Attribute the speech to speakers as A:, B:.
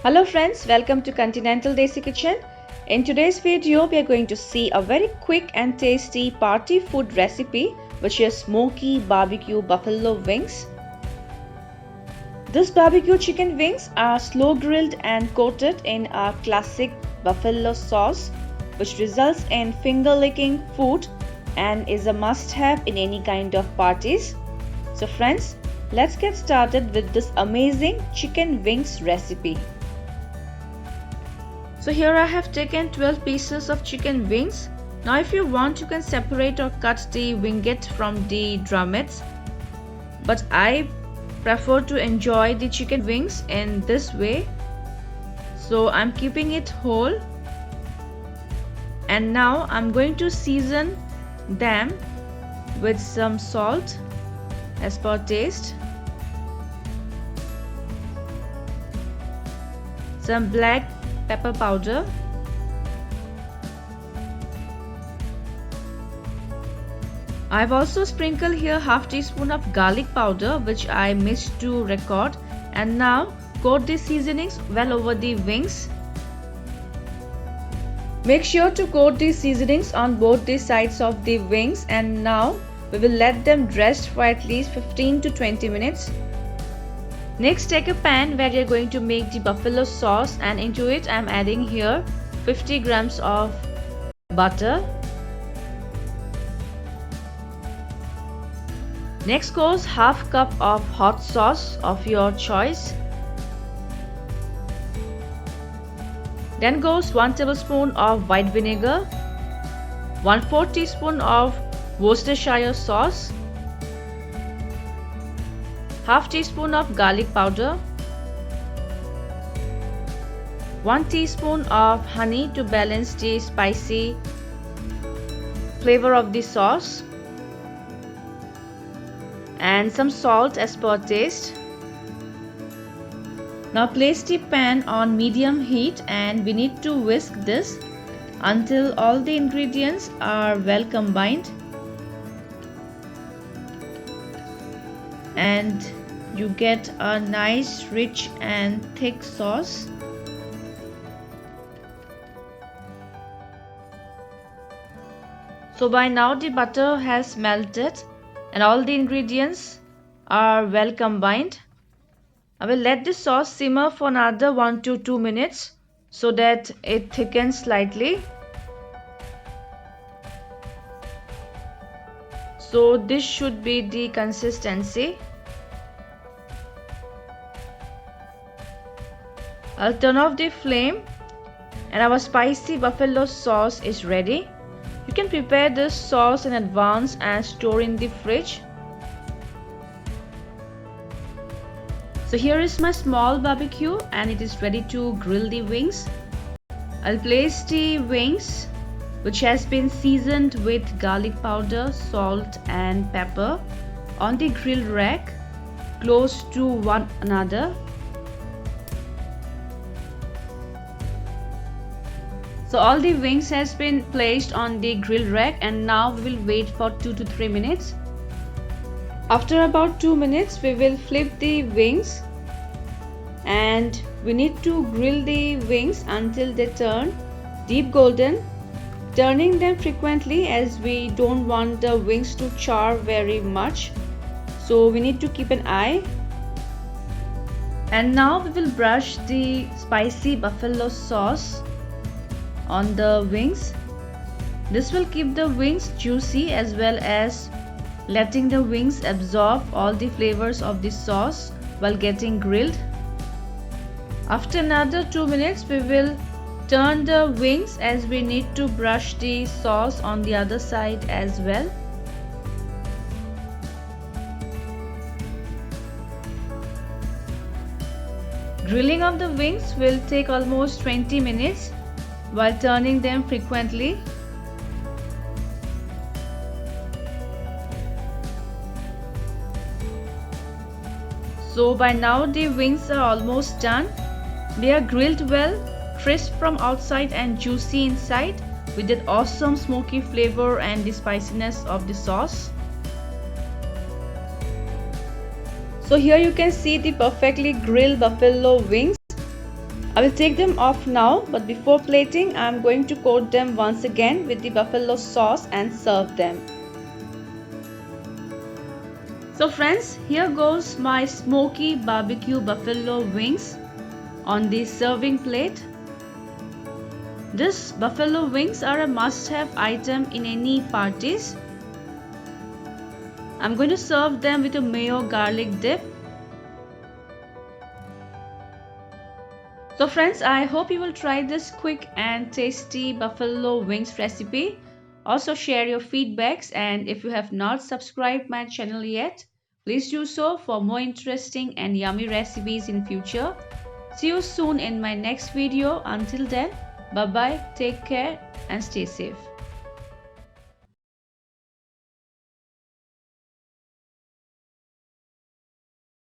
A: Hello friends, welcome to Continental Desi Kitchen. In today's video, we are going to see a very quick and tasty party food recipe which is smoky barbecue buffalo wings. This barbecue chicken wings are slow grilled and coated in a classic buffalo sauce which results in finger licking food and is a must have in any kind of parties. So friends, let's get started with this amazing chicken wings recipe. So here I have taken 12 pieces of chicken wings. Now if you want, you can separate or cut the winglet from the drumettes. But I prefer to enjoy the chicken wings in this way. So I'm keeping it whole. And now I'm going to season them with some salt as per taste, some black pepper powder, I've also sprinkled here half teaspoon of garlic powder which I missed to record, and now coat the seasonings well over the wings. Make sure to coat the seasonings on both the sides of the wings, and now we will let them rest for at least 15 to 20 minutes. Next, take a pan where you are going to make the buffalo sauce, and into it I am adding here 50 grams of butter. Next goes half cup of hot sauce of your choice. Then goes 1 tablespoon of white vinegar, 1/4 teaspoon of Worcestershire sauce, half teaspoon of garlic powder, 1 teaspoon of honey to balance the spicy flavor of the sauce, and some salt as per taste. Now place the pan on medium heat and we need to whisk this until all the ingredients are well combined and you get a nice rich and thick sauce. So by now the butter has melted and all the ingredients are well combined. I will let the sauce simmer for another 1 to 2 minutes so that it thickens slightly. So this should be the consistency. I'll turn off the flame and our spicy buffalo sauce is ready. You can prepare this sauce in advance and store in the fridge. So here is my small barbecue and it is ready to grill the wings. I'll place the wings which has been seasoned with garlic powder, salt and pepper on the grill rack close to one another. So all the wings has been placed on the grill rack and now we will wait for 2 to 3 minutes. After about 2 minutes we will flip the wings and we need to grill the wings until they turn deep golden, turning them frequently as we don't want the wings to char very much, so we need to keep an eye. And now we will brush the spicy buffalo sauce on the wings. This will keep the wings juicy as well as letting the wings absorb all the flavors of the sauce while getting grilled. After another 2 minutes we will turn the wings as we need to brush the sauce on the other side as well. Grilling of the wings will take almost 20 minutes while turning them frequently. So by now the wings are almost done. They are grilled well, crisp from outside and juicy inside with that awesome smoky flavor and the spiciness of the sauce. So here you can see the perfectly grilled buffalo wings. I will take them off now, but before plating, I am going to coat them once again with the buffalo sauce and serve them. So friends, here goes my smoky barbecue buffalo wings on the serving plate. This buffalo wings are a must-have item in any parties. I'm going to serve them with a mayo garlic dip. So friends, I hope you will try this quick and tasty buffalo wings recipe. Also share your feedbacks, and if you have not subscribed my channel yet, please do so for more interesting and yummy recipes in future. See you soon in my next video. Until then, bye bye, take care and stay safe.